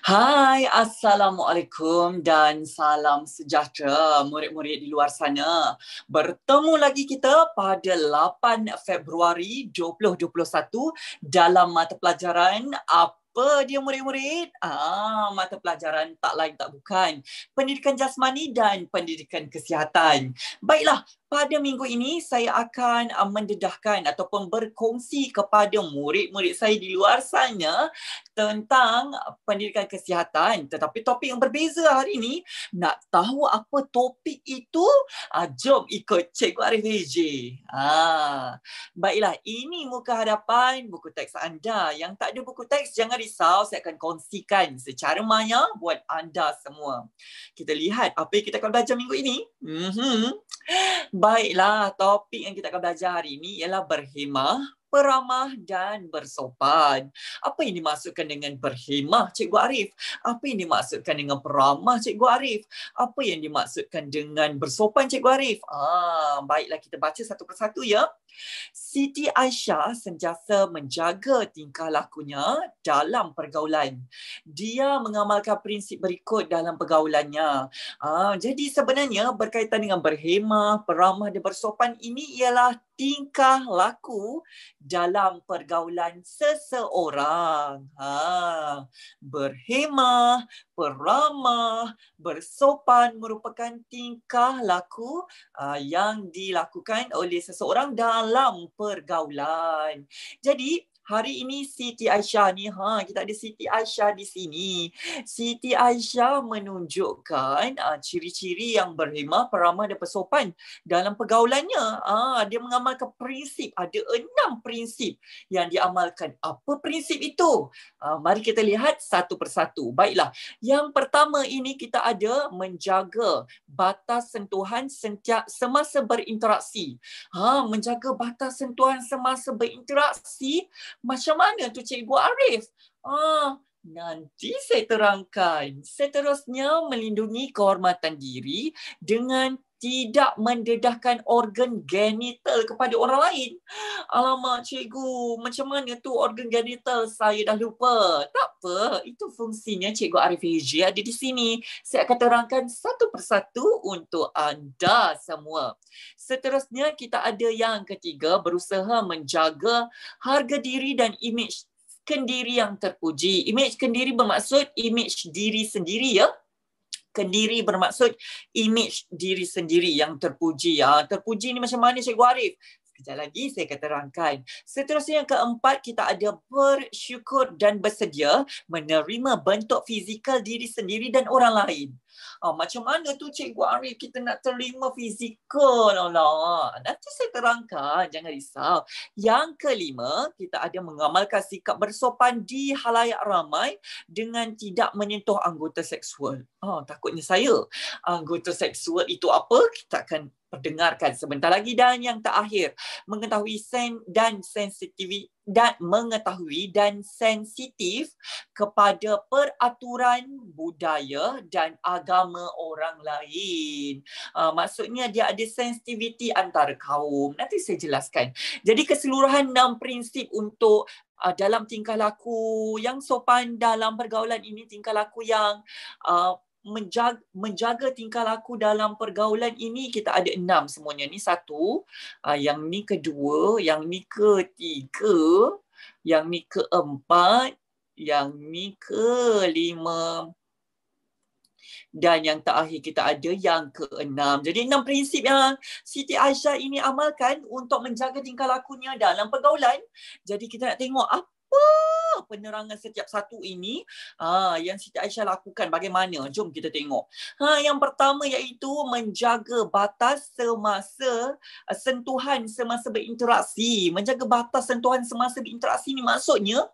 Hai, Assalamualaikum dan salam sejahtera murid-murid di luar sana. Bertemu lagi kita pada 8 Februari 2021 dalam mata pelajaran apa dia murid-murid? Mata pelajaran tak lain tak bukan pendidikan jasmani dan pendidikan kesihatan. Baiklah, pada minggu ini saya akan mendedahkan ataupun berkongsi kepada murid-murid saya di luar sana tentang pendidikan kesihatan. Tetapi topik yang berbeza hari ini, nak tahu apa topik itu? Jom ikut Cikgu Arif HJ. Baiklah, ini muka hadapan buku teks anda. Yang tak ada buku teks, jangan risau. Saya akan kongsikan secara maya buat anda semua. Kita lihat apa yang kita akan belajar minggu ini. Baiklah, topik yang kita akan belajar hari ini ialah berhemah, peramah dan bersopan. Apa yang dimaksudkan dengan berhemah, Cikgu Arif? Apa yang dimaksudkan dengan peramah, Cikgu Arif? Apa yang dimaksudkan dengan bersopan, Cikgu Arif? Baiklah, kita baca satu persatu ya. Siti Aisyah sentiasa menjaga tingkah lakunya dalam pergaulan. Dia mengamalkan prinsip berikut dalam pergaulannya. Jadi sebenarnya berkaitan dengan berhemah, peramah dan bersopan ini ialah tingkah laku dalam pergaulan seseorang. Berhemah, peramah, bersopan merupakan tingkah laku yang dilakukan oleh seseorang dalam pergaulan. Jadi hari ini Siti Aisyah ni, kita ada Siti Aisyah di sini. Siti Aisyah menunjukkan ciri-ciri yang berhemah, peramah dan bersopan dalam pergaulannya. Dia mengamalkan prinsip, ada 6 prinsip yang diamalkan. Apa prinsip itu? Mari kita lihat satu persatu. Baiklah, yang pertama ini kita ada menjaga batas sentuhan semasa berinteraksi. Menjaga batas sentuhan semasa berinteraksi. Macam mana tu Cikgu Arif? Nanti saya terangkan. Seterusnya, melindungi kehormatan diri dengan tidak mendedahkan organ genital kepada orang lain. Alamak cikgu, macam mana tu organ genital? Saya dah lupa. Tak apa, itu fungsinya Cikgu Arif Hijri ada di sini. Saya akan terangkan satu persatu untuk anda semua. Seterusnya kita ada yang ketiga, berusaha menjaga harga diri dan imej kendiri yang terpuji. Imej kendiri bermaksud imej diri sendiri ya. Kendiri bermaksud imej diri sendiri yang terpuji. Terpuji ni macam mana Cikgu Arif? Sekejap lagi saya akan terangkan. Seterusnya yang keempat, kita ada bersyukur dan bersedia menerima bentuk fizikal diri sendiri dan orang lain. Macam mana tu Cikgu Arif kita nak terima fizikal? Nanti saya terangkan, jangan risau. Yang kelima, kita ada mengamalkan sikap bersopan di halayak ramai dengan tidak menyentuh anggota seksual. Takutnya saya. Anggota seksual itu apa? Kita akan perdengarkan sebentar lagi. Dan yang terakhir, mengetahui sensitif kepada peraturan budaya dan agama orang lain. Maksudnya dia ada sensitiviti antara kaum. Nanti saya jelaskan. Jadi keseluruhan 6 prinsip untuk dalam tingkah laku yang sopan dalam pergaulan ini, tingkah laku yang menjaga tingkah laku dalam pergaulan ini, kita ada 6 semuanya. Ni satu, yang ni kedua, yang ni ketiga, yang ni keempat, yang ni kelima, dan yang terakhir kita ada yang keenam. Jadi 6 prinsip yang Siti Aisyah ini amalkan untuk menjaga tingkah lakunya dalam pergaulan. Jadi kita nak tengok apa penerangan setiap satu ini yang Siti Aisyah lakukan bagaimana. Jom kita tengok. Yang pertama iaitu menjaga batas sentuhan semasa berinteraksi. Menjaga batas sentuhan semasa berinteraksi ni maksudnya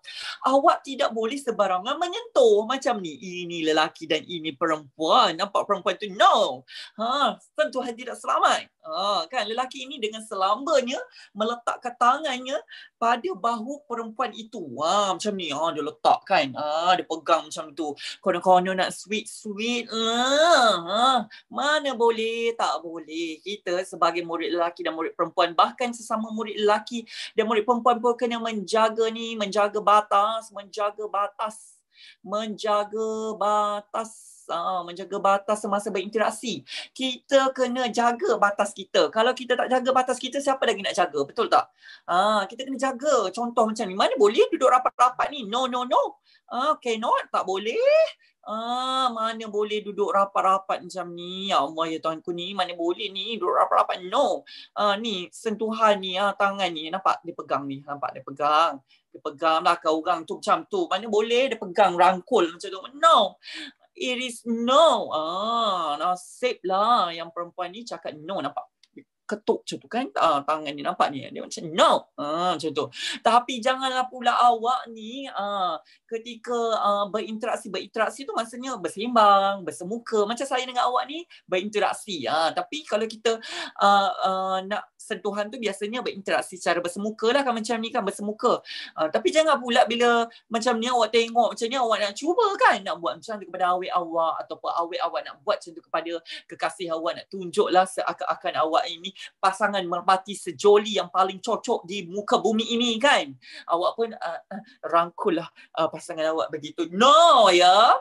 awak tidak boleh sebarangan menyentuh macam ni. Ini lelaki dan ini perempuan. Nampak perempuan tu? No. Sentuhan tidak selamat. Kan lelaki ini dengan selambanya meletakkan tangannya pada bahu perempuan itu. Macam ni. Dia letak kan. Dia pegang macam tu. Konon-konon nak sweet-sweet. Mana boleh? Tak boleh. Kita sebagai murid lelaki dan murid perempuan, bahkan sesama murid lelaki dan murid perempuan pun kena menjaga batas Menjaga batas. Menjaga batas semasa berinteraksi. Kita kena jaga batas kita. Kalau kita tak jaga batas kita, siapa lagi nak jaga? Betul tak? Kita kena jaga. Contoh macam ni. Mana boleh duduk rapat-rapat ni? No. Cannot. Tak boleh. Mana boleh duduk rapat-rapat macam ni? Ya Allah ya Tuhanku ni. Mana boleh ni duduk rapat-rapat? No. Ni sentuhan ni. Tangan ni. Nampak dia pegang ni. Nampak dia pegang. Dia pegang lah ke orang tu macam tu. Mana boleh dia pegang rangkul macam tu? No. It is no. Nasib lah yang perempuan ni cakap no. Nampak ketuk macam tu kan, tangan ni nampak ni, dia macam no, macam tu. Tapi janganlah pula awak ni ketika berinteraksi tu maksudnya bersembang, bersemuka. Macam saya dengan awak ni berinteraksi. Tapi kalau kita nak sentuhan tu biasanya berinteraksi secara bersemuka lah kan, macam ni kan, bersemuka. Tapi jangan pula bila macam ni awak tengok macam ni, awak nak cuba kan nak buat macam tu kepada awet awak, ataupun awet awak nak buat macam tu kepada kekasih awak, nak tunjuklah seakan-akan awak ini pasangan merpati sejoli yang paling cocok di muka bumi ini kan. Awak pun rangkul lah pasangan awak begitu. No ya.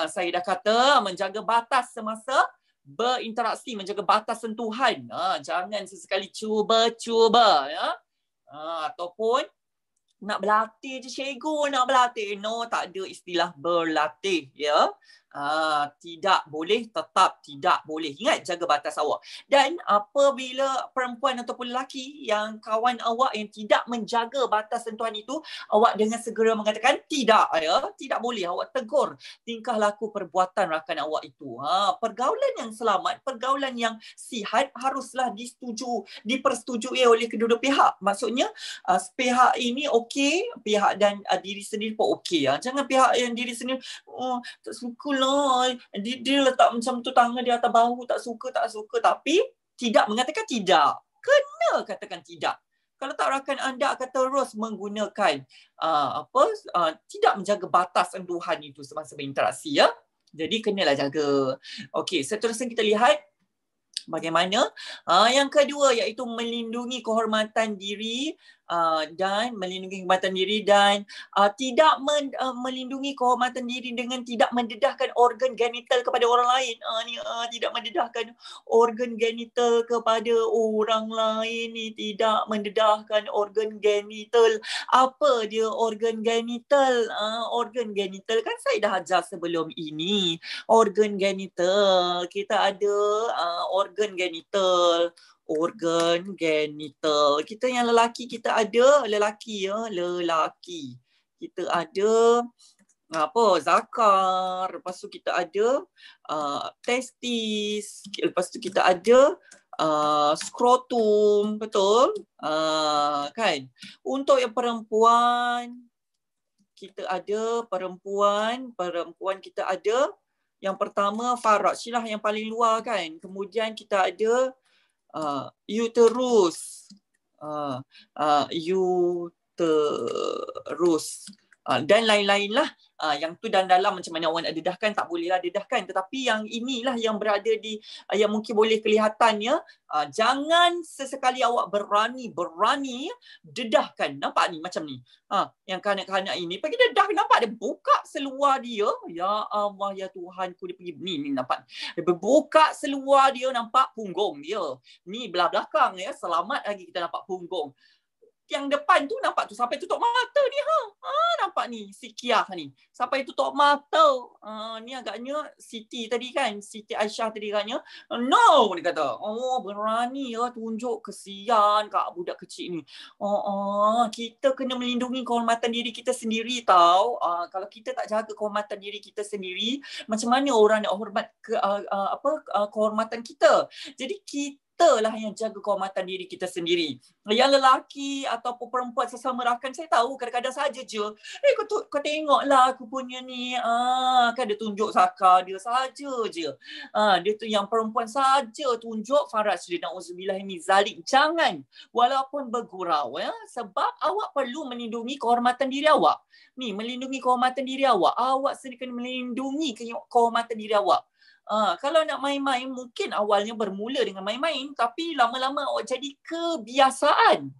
Saya dah kata menjaga batas semasa berinteraksi, menjaga batas sentuhan. Jangan sesekali cuba-cuba ya. Ataupun nak berlatih je cikgu, nak berlatih. No, tak ada istilah berlatih ya. Tidak boleh, tetap tidak boleh. Ingat, jaga batas awak. Dan apabila perempuan ataupun lelaki yang kawan awak yang tidak menjaga batas sentuhan itu, awak dengan segera mengatakan tidak ya, tidak boleh. Awak tegur tingkah laku perbuatan rakan awak itu. Pergaulan yang selamat, pergaulan yang sihat haruslah dipersetujui oleh kedua-dua pihak. Maksudnya pihak ini okey, pihak dan diri sendiri pun okey. Jangan pihak yang diri sendiri tak suka lah, dia letak macam tu tangan di atas bahu, tak suka, tapi tidak mengatakan tidak. Kena katakan tidak. Kalau tak, rakan anda akan terus menggunakan tidak menjaga batas sentuhan itu semasa berinteraksi ya. Jadi kenalah jaga. Okey, seterusnya kita lihat bagaimana yang kedua, iaitu melindungi kehormatan diri dan tidak melindungi kehormatan diri dengan tidak mendedahkan organ genital kepada orang lain. Tidak mendedahkan organ genital kepada orang lain ni, tidak mendedahkan organ genital. Apa dia organ genital? Organ genital kan saya dah ajar sebelum ini. Organ genital, kita ada organ genital. Kita yang lelaki, kita ada lelaki. Kita ada zakar, lepas tu kita ada testis, lepas tu kita ada skrotum, betul? Kan? Untuk yang perempuan, kita ada perempuan kita ada yang pertama faraj lah, yang paling luar kan. Kemudian kita ada uterus, dan lain-lain lah. Yang tu dan dalam macam mana awak nak dedahkan, tak bolehlah dedahkan. Tetapi yang inilah yang berada di yang mungkin boleh kelihatannya. Jangan sesekali awak berani dedahkan. Nampak ni macam ni. Yang kanak-kanak ini pergi dedah, nampak dia buka seluar dia. Ya Allah ya Tuhanku, dia pergi ni nampak. Dia buka seluar dia, nampak punggung dia. Ni belah belakang ya, selamat lagi kita nampak punggung. Yang depan tu nampak tu sampai tutup mata ni. Nampak ni si Kiah ni sampai tutup mata. Ni agaknya Siti tadi kan, Siti Aisyah tadi agaknya no, dia kata. Berani ya tunjuk, kesian kat budak kecil ni. Kita kena melindungi kehormatan diri kita sendiri tau. Kalau kita tak jaga kehormatan diri kita sendiri, macam mana orang nak hormat kehormatan kita? Jadi kita lah yang jaga kehormatan diri kita sendiri. Yang lelaki ataupun perempuan sesama rakan, saya tahu kadang-kadang saja je. Kau tengoklah aku punya ni. Kan dia tunjuk sakar dia saja je. Dia tu yang perempuan saja tunjuk faraj dia. Na'udzubillah min zalik. Jangan. Walaupun bergurau. Sebab awak perlu melindungi kehormatan diri awak. Ni, melindungi kehormatan diri awak. Awak sendiri kena melindungi kehormatan diri awak. Kalau nak main-main, mungkin awalnya bermula dengan main-main, tapi lama-lama awak jadi kebiasaan.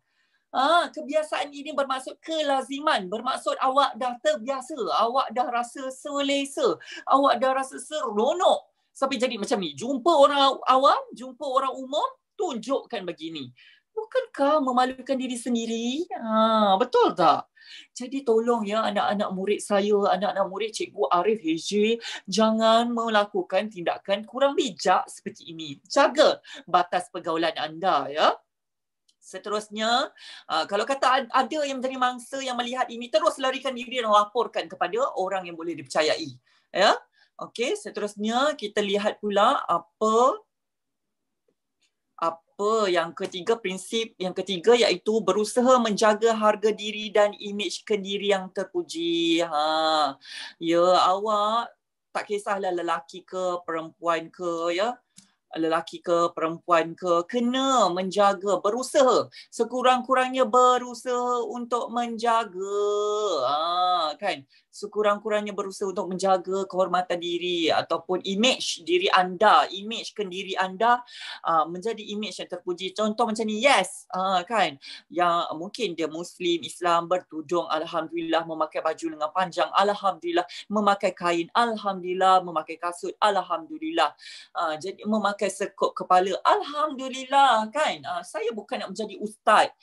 Kebiasaan ini bermaksud kelaziman, bermaksud awak dah terbiasa, awak dah rasa selesa, awak dah rasa seronok. Sampai jadi macam ni, jumpa orang awam, jumpa orang umum, tunjukkan begini. Bukankah memalukan diri sendiri? Betul tak? Jadi tolong ya anak-anak murid saya, anak-anak murid Cikgu Arif HJ, jangan melakukan tindakan kurang bijak seperti ini. Jaga batas pergaulan anda ya. Seterusnya, kalau kata ada yang menjadi mangsa yang melihat ini, terus larikan diri dan laporkan kepada orang yang boleh dipercayai. Ya, okey. Seterusnya kita lihat pula apa yang ketiga, prinsip yang ketiga iaitu berusaha menjaga harga diri dan imej kendiri yang terpuji. Ya, awak tak kisahlah lelaki ke perempuan ke ya. Lelaki ke perempuan ke, kena menjaga, berusaha, sekurang-kurangnya berusaha untuk menjaga, kan, sekurang-kurangnya berusaha untuk menjaga kehormatan diri ataupun imej diri anda, imej kendiri anda menjadi imej yang terpuji. Contoh macam ni, yes, kan, yang mungkin dia Muslim, Islam, bertudung, alhamdulillah, memakai baju lengan panjang, alhamdulillah, memakai kain, alhamdulillah, memakai kasut, alhamdulillah, jadi memakai sekop kepala, alhamdulillah, kan. Saya bukan nak menjadi ustaz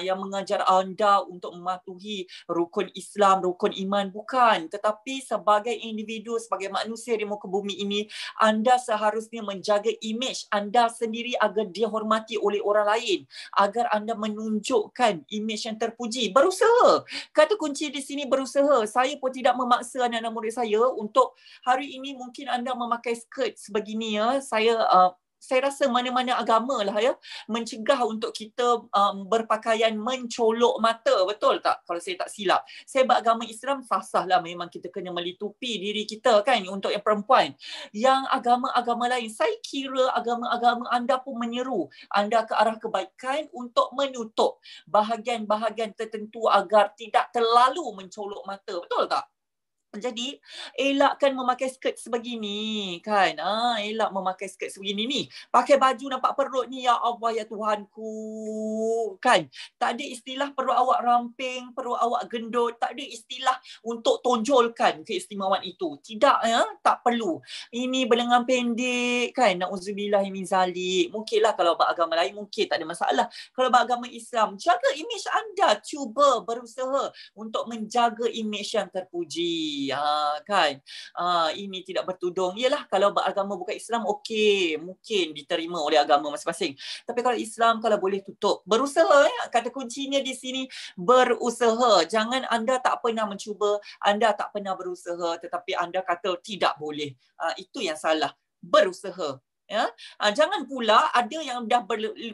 yang mengajar anda untuk mematuhi rukun Islam, rukun iman, bukan. Tetapi sebagai individu, sebagai manusia di muka bumi ini, anda seharusnya menjaga imej anda sendiri agar dihormati oleh orang lain, agar anda menunjukkan imej yang terpuji. Berusaha. Kata kunci di sini berusaha. Saya pun tidak memaksa anak-anak murid saya untuk hari ini mungkin anda memakai skirt sebegini ya. Saya rasa mana-mana agama lah ya mencegah untuk kita berpakaian mencolok mata, betul tak? Kalau saya tak silap. Saya beragama Islam, sah-sah lah memang kita kena melitupi diri kita kan untuk yang perempuan. Yang agama-agama lain, saya kira agama-agama anda pun menyeru anda ke arah kebaikan untuk menutup bahagian-bahagian tertentu agar tidak terlalu mencolok mata, betul tak? Jadi, elakkan memakai skirt sebegini, kan? Elak memakai skirt sebegini ni. Pakai baju nampak perut ni, ya Allah, ya Tuhanku, kan? Tak ada istilah perut awak ramping, perut awak gendut. Tak ada istilah untuk tonjolkan keistimewaan itu. Tidak, ya? Tak perlu. Ini berlengan pendek, kan? Na'udzubillah min zalik. Mungkinlah kalau beragama lain, mungkin tak ada masalah. Kalau beragama Islam, jaga imej anda. Cuba berusaha untuk menjaga imej yang terpuji. Kan, ini tidak bertudung. Yalah, kalau beragama bukan Islam, okey, mungkin diterima oleh agama masing-masing. Tapi kalau Islam, kalau boleh tutup, berusaha ya. Kata kuncinya di sini berusaha. Jangan anda tak pernah mencuba, anda tak pernah berusaha, tetapi anda kata tidak boleh. Itu yang salah. Berusaha. Ya, jangan pula ada yang dah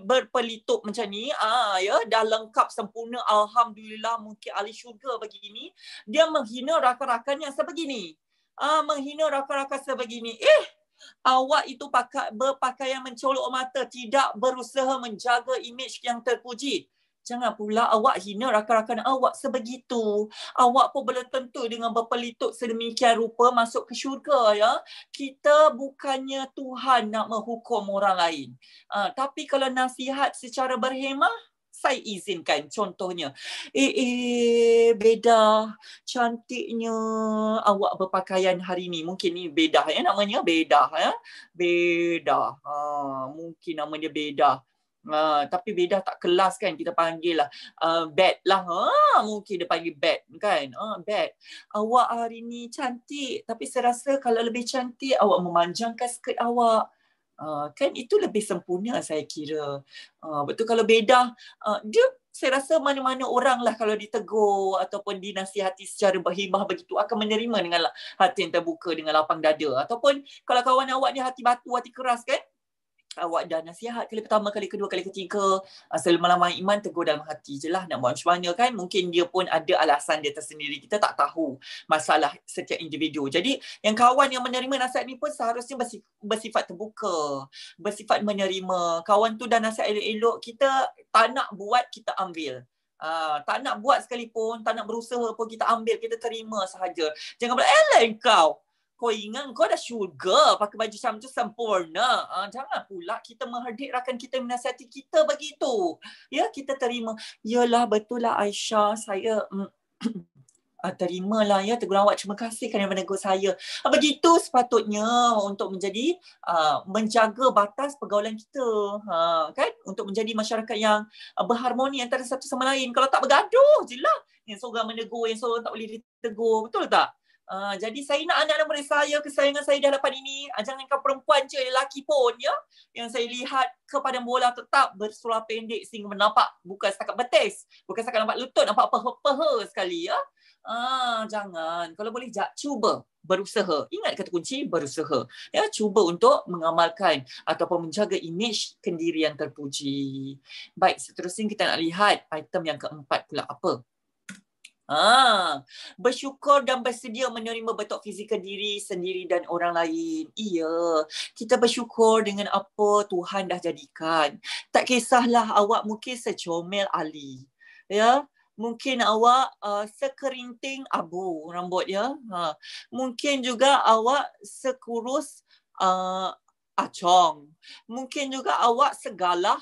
berpelitup macam ni, ya, dah lengkap sempurna, alhamdulillah, mungkin ahli syurga begini, dia menghina rakan-rakan yang sebegini. Menghina rakan-rakan sebegini. Awak itu berpakaian mencolok mata, tidak berusaha menjaga imej yang terpuji. Jangan pula awak hina rakan-rakan awak sebegitu. Awak pun belum tentu dengan berpelitup sedemikian rupa masuk ke syurga ya. Kita bukannya Tuhan nak menghukum orang lain. Tapi kalau nasihat secara berhemah, saya izinkan. Contohnya, Beda, cantiknya awak berpakaian hari ni. Mungkin ni Beda ya namanya, Beda ya. Beda. Mungkin nama dia Beda. Tapi Beda tak kelas kan, kita panggil lah bad lah. Mungkin dia panggil bad kan. Bad. Awak hari ni cantik, tapi saya rasa kalau lebih cantik awak memanjangkan skirt awak. Kan itu lebih sempurna saya kira. Betul, kalau Beda, dia saya rasa mana-mana orang lah kalau ditegur ataupun dinasihati secara berhibah begitu akan menerima dengan hati yang terbuka, dengan lapang dada. Ataupun kalau kawan awak ni hati batu, hati keras kan, awak dah nasihat kali pertama, kali kedua, kali ketiga, selama-lama iman, tegur dalam hati je lah nak buat macam mana kan. Mungkin dia pun ada alasan dia tersendiri, kita tak tahu masalah setiap individu. Jadi yang kawan yang menerima nasihat ni pun seharusnya bersifat terbuka, bersifat menerima. Kawan tu dah nasihat elok-elok, kita tak nak buat, kita ambil. Tak nak buat sekalipun, tak nak berusaha pun, kita ambil, kita terima sahaja. Jangan pula, kau kau ingat kau dah syurga pakai baju macam tu sempurna. Jangan pula kita menghardik rakan kita, menasihati kita begitu. Ya, kita terima. Yalah, betul lah Aisyah, saya terimalah ya teguran awak, terima kasih kerana menegur saya. Begitu sepatutnya untuk menjadi menjaga batas pergaulan kita, kan, untuk menjadi masyarakat yang berharmoni antara satu sama lain. Kalau tak bergaduh je lah, yang seorang menegur, yang seorang tak boleh ditegur, betul tak? Jadi saya nak anak-anak murid saya, kesayangan saya di hadapan ini, jangankan perempuan je, lelaki pun ya, yang saya lihat ke padang bola tetap berseluar pendek sehingga menampak bukan setakat betis, bukan setakat nampak lutut, nampak peha-peha sekali ya. Jangan. Kalau boleh cuba berusaha. Ingat kata kunci, berusaha. Ya, cuba untuk mengamalkan ataupun menjaga imej kendiri yang terpuji. Baik, seterusnya kita nak lihat item yang keempat pula apa. Bersyukur dan bersedia menerima bentuk fizikal diri sendiri dan orang lain. Iya, kita bersyukur dengan apa Tuhan dah jadikan. Tak kisahlah awak mungkin secomel Ali. Ya, mungkin awak sekerinting abu rambut ya. Mungkin juga awak sekurus acong. Mungkin juga awak segalah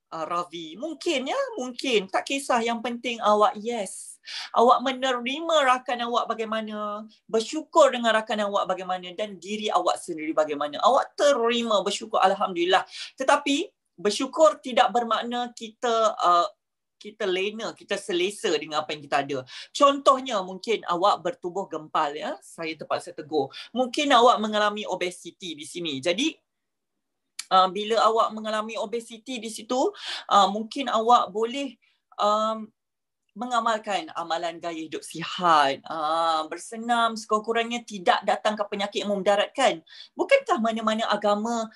Ravi. Mungkin ya, mungkin. Tak kisah, yang penting awak yes. Awak menerima rakan awak bagaimana, bersyukur dengan rakan awak bagaimana, dan diri awak sendiri bagaimana. Awak terima, bersyukur, alhamdulillah. Tetapi bersyukur tidak bermakna kita lena, kita selesa dengan apa yang kita ada. Contohnya mungkin awak bertubuh gempal ya, saya terpaksa tegur. Mungkin awak mengalami obesiti di sini. Jadi bila awak mengalami obesiti di situ, mungkin awak boleh mengamalkan amalan gaya hidup sihat, bersenam, sekurang-kurangnya tidak datang ke penyakit yang memudaratkan. Bukankah mana-mana agama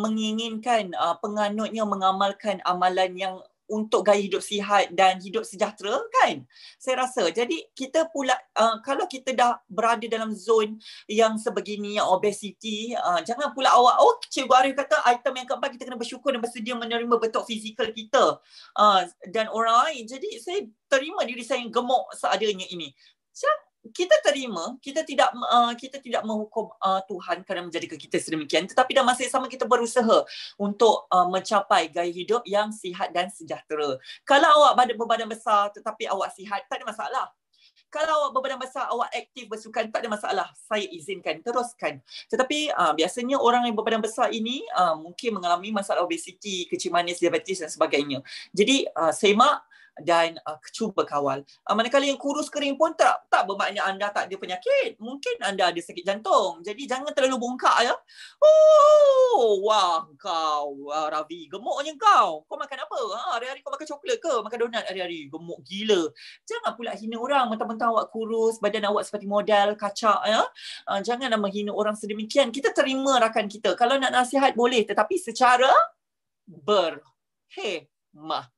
menginginkan penganutnya mengamalkan amalan yang untuk gaya hidup sihat dan hidup sejahtera, kan? Saya rasa. Jadi kita pula, kalau kita dah berada dalam zon yang sebegini, yang obesiti, jangan pula awak, Cikgu Arif kata item yang keempat kita kena bersyukur dan bersedia menerima bentuk fizikal kita dan orang lain. Jadi saya terima diri saya yang gemuk seadanya ini. Kita terima, kita tidak menghukum Tuhan kerana menjadikan kita sedemikian, tetapi dalam masa yang sama kita berusaha untuk mencapai gaya hidup yang sihat dan sejahtera. Kalau awak berbadan besar tetapi awak sihat, tak ada masalah. Kalau awak berbadan besar, awak aktif bersukan, tak ada masalah. Saya izinkan, teruskan. Tetapi biasanya orang yang berbadan besar ini mungkin mengalami masalah obesiti, kecil manis, diabetes dan sebagainya. Jadi semak dan cuba kawal. Manakala yang kurus kering pun tak bermakna anda tak ada penyakit. Mungkin anda ada sakit jantung. Jadi jangan terlalu bongkak ya. Wah kau Ravi, gemuknya kau. Kau makan apa? Hari-hari kau makan coklat ke? Makan donat hari-hari? Gemuk gila. Jangan pula hina orang mentang-mentang awak kurus, badan awak seperti model kacak ya. Janganlah menghina orang sedemikian. Kita terima rakan kita. Kalau nak nasihat boleh, tetapi secara berhemah.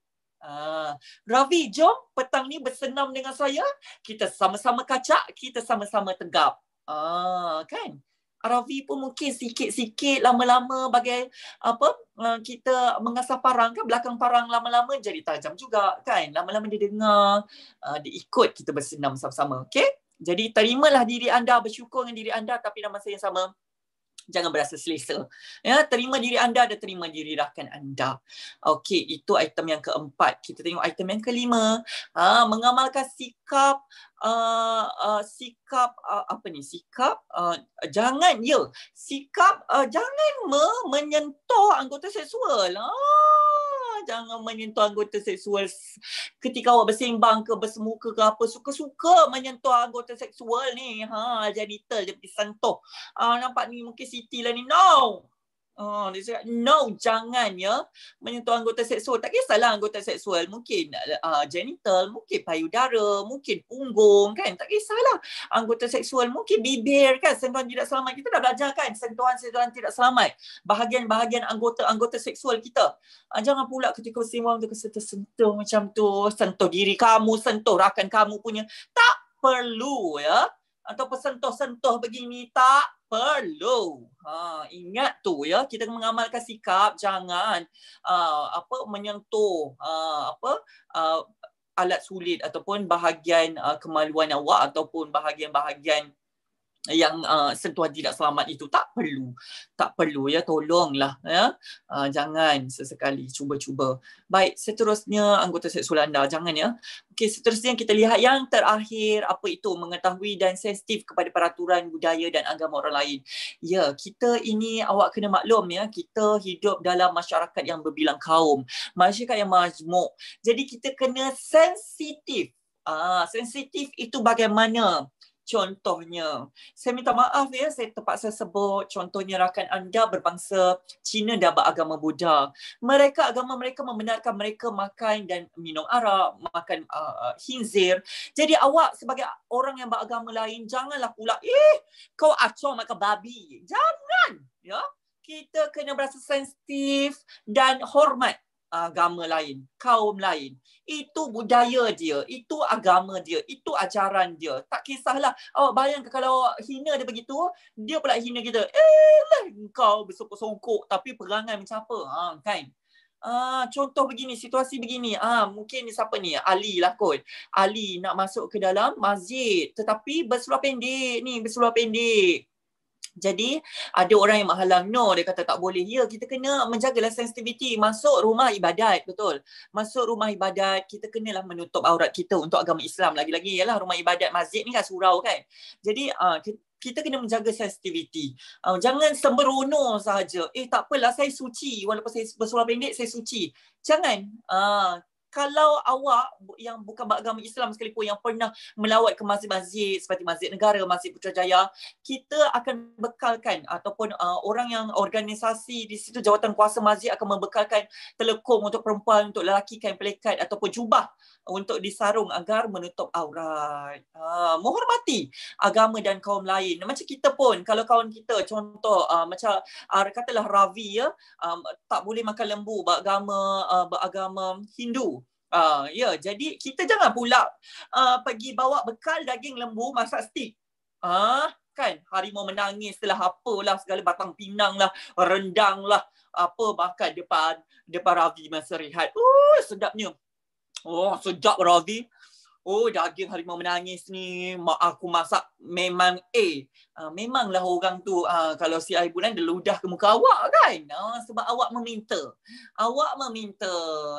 Ravi, jom petang ni bersenam dengan saya. Kita sama-sama kacak, kita sama-sama tegap. Kan? Ravi pun mungkin sikit-sikit lama-lama bagai apa kita mengasah parang kan, belakang parang lama-lama jadi tajam juga kan. Lama-lama dia dengar, dia ikut kita bersenam sama-sama. Okey? Jadi terimalah diri anda, bersyukur dengan diri anda, tapi dalam masa yang sama jangan berasa selesa. Ya, terima diri anda dan terima diri rakan anda. Okey, itu item yang keempat. Kita tengok item yang kelima. Mengamalkan sikap jangan menyentuh anggota seksual. Jangan menyentuh anggota seksual ketika awak bersembang ke, bersemuka ke apa, suka-suka menyentuh anggota seksual ni. Genital dia pergi sentuh. Nampak ni mungkin Siti lah ni. No! Dia cakap, no, jangan ya menyentuh anggota seksual. Tak kisahlah anggota seksual, mungkin genital, mungkin payudara, mungkin punggung kan, tak kisahlah. Anggota seksual, mungkin bibir kan, sentuhan tidak selamat. Kita dah belajar kan, sentuhan-sentuhan tidak selamat, bahagian-bahagian anggota seksual kita. Jangan pula ketika bersembang tu sentuh macam tu, sentuh diri kamu, sentuh rakan kamu punya. Tak perlu ya. Ataupun sentuh-sentuh begini, tak perlu. Ingat tu ya, kita mengamalkan sikap jangan menyentuh alat sulit ataupun bahagian kemaluan awak ataupun bahagian-bahagian yang sentuhan tidak selamat itu tak perlu ya, tolonglah ya, jangan sesekali cuba-cuba. Baik, seterusnya anggota seksual anda, jangan ya. Okey, seterusnya kita lihat yang terakhir, apa itu mengetahui dan sensitif kepada peraturan budaya dan agama orang lain. Ya, kita ini awak kena maklum ya, kita hidup dalam masyarakat yang berbilang kaum, masyarakat yang majmuk. Jadi kita kena sensitif. Sensitif itu bagaimana? Contohnya, saya minta maaf ya, saya terpaksa sebut, contohnya rakan anda berbangsa Cina dan beragama Buddha. Agama mereka membenarkan mereka makan dan minum arak, makan khinzir. Jadi awak sebagai orang yang beragama lain, janganlah pula, kau acor makan babi. Jangan, ya. Kita kena berasa sensitif dan hormat agama lain, kaum lain. Itu budaya dia, itu agama dia, itu ajaran dia. Tak kisahlah, awak bayangkan kalau awak hina dia begitu, dia pula hina kita. Kau bersokok-sokok tapi perangai macam apa? Kan? Contoh begini, situasi begini. Mungkin siapa ni? Ali lah kot. Ali nak masuk ke dalam masjid tetapi berseluar pendek. Jadi ada orang yang menghalang. No, dia kata tak boleh. Ya, kita kena menjagalah sensitivity. Masuk rumah ibadat, betul. Masuk rumah ibadat, kita kenalah menutup aurat kita untuk agama Islam. Lagi-lagi ialah rumah ibadat masjid ni kan surau kan. Jadi kita kena menjaga sensitivity. Jangan sembrono sahaja. Tak apalah, saya suci. Walaupun saya berseluar pendek, saya suci. Jangan. Kalau awak yang bukan beragama Islam sekalipun yang pernah melawat ke masjid-masjid seperti Masjid Negara, Masjid Putrajaya, kita akan bekalkan ataupun orang yang organisasi di situ, jawatan kuasa masjid akan membekalkan telekung untuk perempuan, untuk lelaki kain pelikat ataupun jubah untuk disarung agar menutup aurat. Menghormati agama dan kaum lain. Macam kita pun, kalau kawan kita contoh macam katalah Ravi ya, tak boleh makan lembu beragama Hindu. Jadi kita jangan pula pergi bawa bekal daging lembu masak stik. Kan harimau menangis lah, apalah segala, batang pinang lah, rendang lah, apa makan depan Ravi masa rehat. Sedapnya. Sedap Ravi. Daging harimau menangis ni mak aku masak memang memanglah orang tu kalau si air bulan dia ludah ke muka awak kan, sebab awak meminta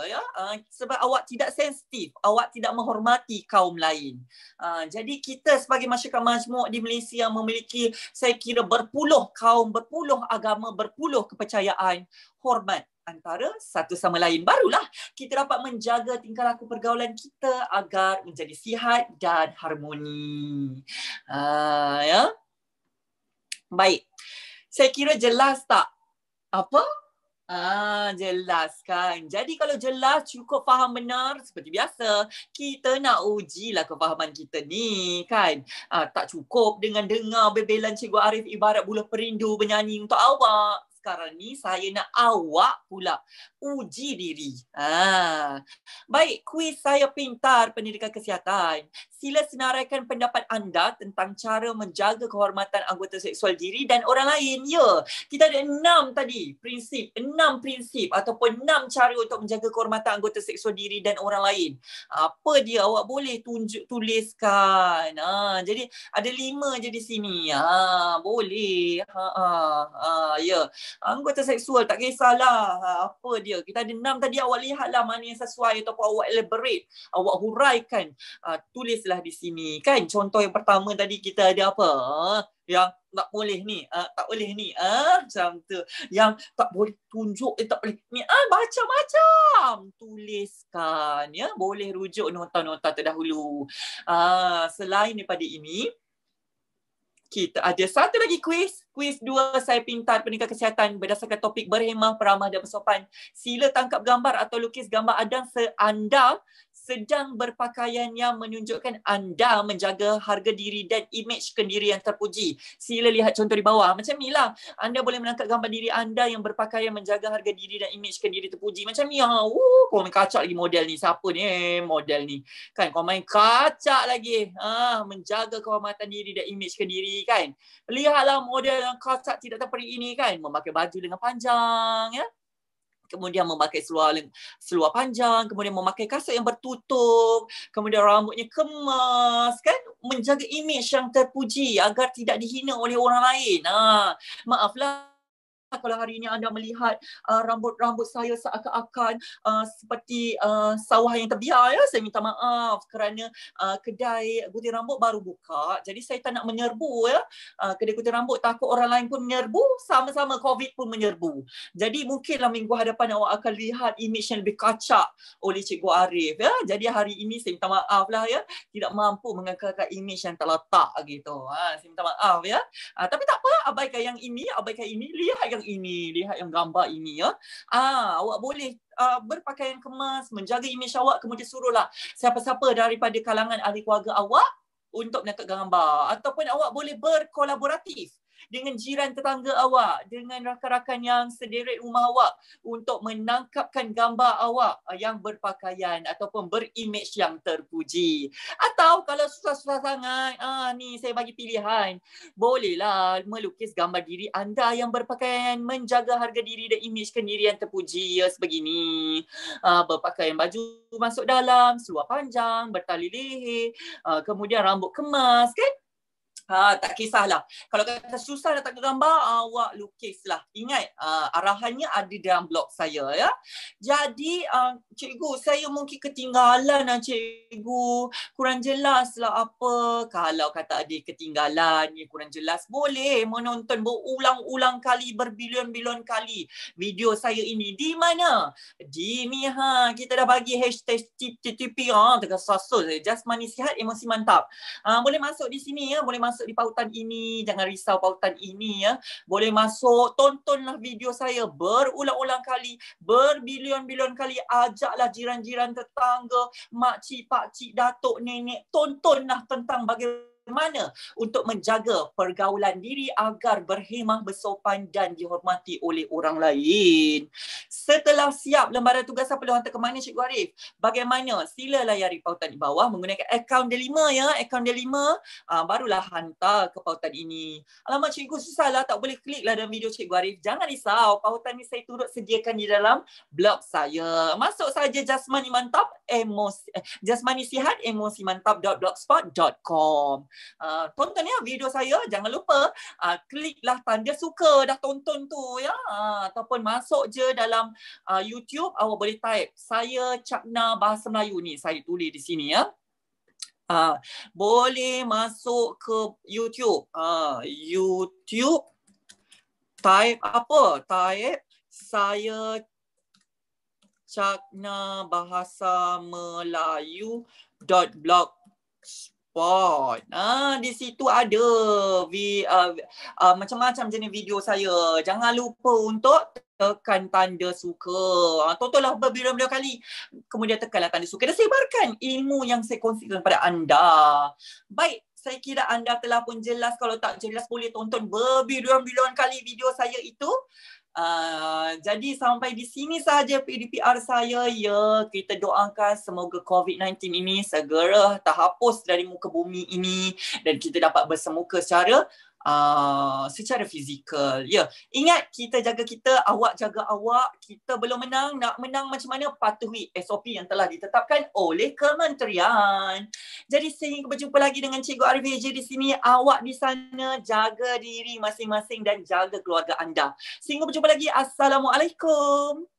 ya, sebab awak tidak sensitif, awak tidak menghormati kaum lain. Jadi kita sebagai masyarakat majmuk di Malaysia memiliki, saya kira, berpuluh kaum, berpuluh agama, berpuluh kepercayaan. Hormat antara satu sama lain, barulah kita dapat menjaga tingkah laku pergaulan kita agar menjadi sihat dan harmoni. Ya. Baik. Saya kira jelas tak? Apa? Jelas kan. Jadi kalau jelas, cukup faham benar, seperti biasa, kita nak ujilah kefahaman kita ni kan. Tak cukup dengan dengar bebelan Cikgu Arif ibarat bulah perindu bernyanyi untuk awak. Sekarang ni saya nak awak pula uji diri. Baik, kuis saya pintar pendidikan kesihatan. Sila senaraikan pendapat anda tentang cara menjaga kehormatan anggota seksual diri dan orang lain. Ya, kita ada 6 prinsip ataupun 6 cara untuk menjaga kehormatan anggota seksual diri dan orang lain. Apa dia? Awak boleh tuliskan. Jadi ada 5 je di sini. Boleh. Ya. Anggota seksual tak kisahlah apa dia. Kita ada 6 tadi, awak lihatlah mana yang sesuai ataupun awak elaborate, awak huraikan. Tulislah di sini kan. Contoh yang pertama tadi kita ada apa? Yang tak boleh ni, tak boleh ni, macam tu. Yang tak boleh tunjuk, tak boleh ni, macam-macam. Tuliskan ya, boleh rujuk nota-nota terdahulu. Selain daripada ini, kita ada satu lagi kuis. Kuis 2 saya pintar pendidikan kesihatan berdasarkan topik berhemah, peramah dan bersopan. Sila tangkap gambar atau lukis gambar anda sedang berpakaian yang menunjukkan anda menjaga harga diri dan imej kendiri yang terpuji. Sila lihat contoh di bawah. Macam ni lah. Anda boleh menangkap gambar diri anda yang berpakaian menjaga harga diri dan imej kendiri terpuji. Macam ni. Kau main kacak lagi model ni. Siapa ni model ni? Kan kau main kacak lagi. Menjaga kehormatan diri dan imej kendiri kan. Lihatlah model yang kacak tidak terperi ini kan. Memakai baju lengan panjang ya. Kemudian memakai seluar panjang, kemudian memakai kasut yang bertutup, kemudian rambutnya kemas kan, menjaga imej yang terpuji agar tidak dihina oleh orang lain. Maaflah kalau hari ini anda melihat rambut-rambut saya seakan-akan seperti sawah yang terbiar, ya, saya minta maaf kerana kedai gunting rambut baru buka. Jadi saya tak nak menyerbu, ya. Kedai gunting rambut takut orang lain pun menyerbu, sama-sama COVID pun menyerbu. Jadi mungkinlah minggu hadapan awak akan lihat imej yang lebih kacak oleh Cikgu Arif, ya. Jadi hari ini saya minta maaf lah, ya, tidak mampu mengekalkan imej yang terletak gitu. Saya minta maaf, ya. Tapi tak apa, abaikan ini, lihat yang gambar ini, ya. Awak boleh berpakaian kemas, menjaga imej awak, kemudian suruhlah siapa-siapa daripada kalangan ahli keluarga awak untuk menangkap gambar. Ataupun awak boleh berkolaboratif dengan jiran tetangga awak, dengan rakan-rakan yang sederet rumah awak untuk menangkapkan gambar awak yang berpakaian ataupun berimej yang terpuji. Atau kalau susah-susah sangat, ni saya bagi pilihan. Bolehlah melukis gambar diri anda yang berpakaian, menjaga harga diri dan imejkan diri yang terpuji, ya, sebegini. Berpakaian baju masuk dalam, seluar panjang, bertali leher, kemudian rambut kemas, kan? Tak kisahlah. Kalau kata susah nak tak gambar, awak lukislah. Ingat, arahannya ada dalam blog saya, ya. Jadi, cikgu, saya mungkin ketinggalan cikgu. Kurang jelaslah apa. Kalau kata adik ketinggalan, kurang jelas, boleh menonton berulang-ulang kali, berbilion-bilion kali video saya ini. Di mana? Di ni, kita dah bagi hashtag TTP, terkesasul. Jasmani sihat, emosi mantap. Boleh masuk di sini, ya. Boleh masuk di pautan ini, jangan risau pautan ini, ya. Boleh masuk, tontonlah video saya berulang-ulang kali, berbilion-bilion kali, ajaklah jiran-jiran, tetangga, makcik, pakcik, datuk, nenek, tontonlah tentang bagaimana untuk menjaga pergaulan diri agar berhemah, bersopan dan dihormati oleh orang lain. Setelah siap lembaran tugas perlu hantar ke mana, Cikgu Arif? Bagaimana? Sila layari pautan di bawah menggunakan akaun Delima, ya. Akaun Delima, barulah hantar ke pautan ini. Alamak, cikgu, susahlah, tak boleh kliklah dalam video Cikgu Arif. Jangan risau, pautan ni saya turut sediakan di dalam blog saya. Masuk saja Jasmani Mantap, Jasmani Sihat, Emosi Mantap.blogspot.com. Tonton, ya, video saya. Jangan lupa kliklah tanda suka dah tonton tu, ya. Ataupun masuk je dalam YouTube, awak boleh type saya Cakna Bahasa Melayu ni, saya tulis di sini, ya. Boleh masuk ke YouTube. YouTube, type apa? Type saya Cakna Bahasa Melayu.blogspot. Di situ ada macam-macam jenis video saya. Jangan lupa untuk tekan tanda suka. Tontonlah berbilion-bilion kali. Kemudian tekanlah tanda suka dan sebarkan ilmu yang saya kongsikan kepada anda. Baik, saya kira anda telah pun jelas. Kalau tak jelas, boleh tonton berbilion-bilion kali video saya itu. Jadi sampai di sini sahaja PDPR saya, ya. Kita doakan semoga COVID-19 ini segera terhapus dari muka bumi ini dan kita dapat bersemuka secara fizikal, ya. Ingat, kita jaga kita, awak jaga awak. Kita belum menang, nak menang macam mana? Patuhi SOP yang telah ditetapkan oleh kementerian. Jadi sehingga berjumpa lagi dengan Cikgu Arif AJ di sini. Awak di sana jaga diri masing-masing dan jaga keluarga anda. Sehingga berjumpa lagi. Assalamualaikum.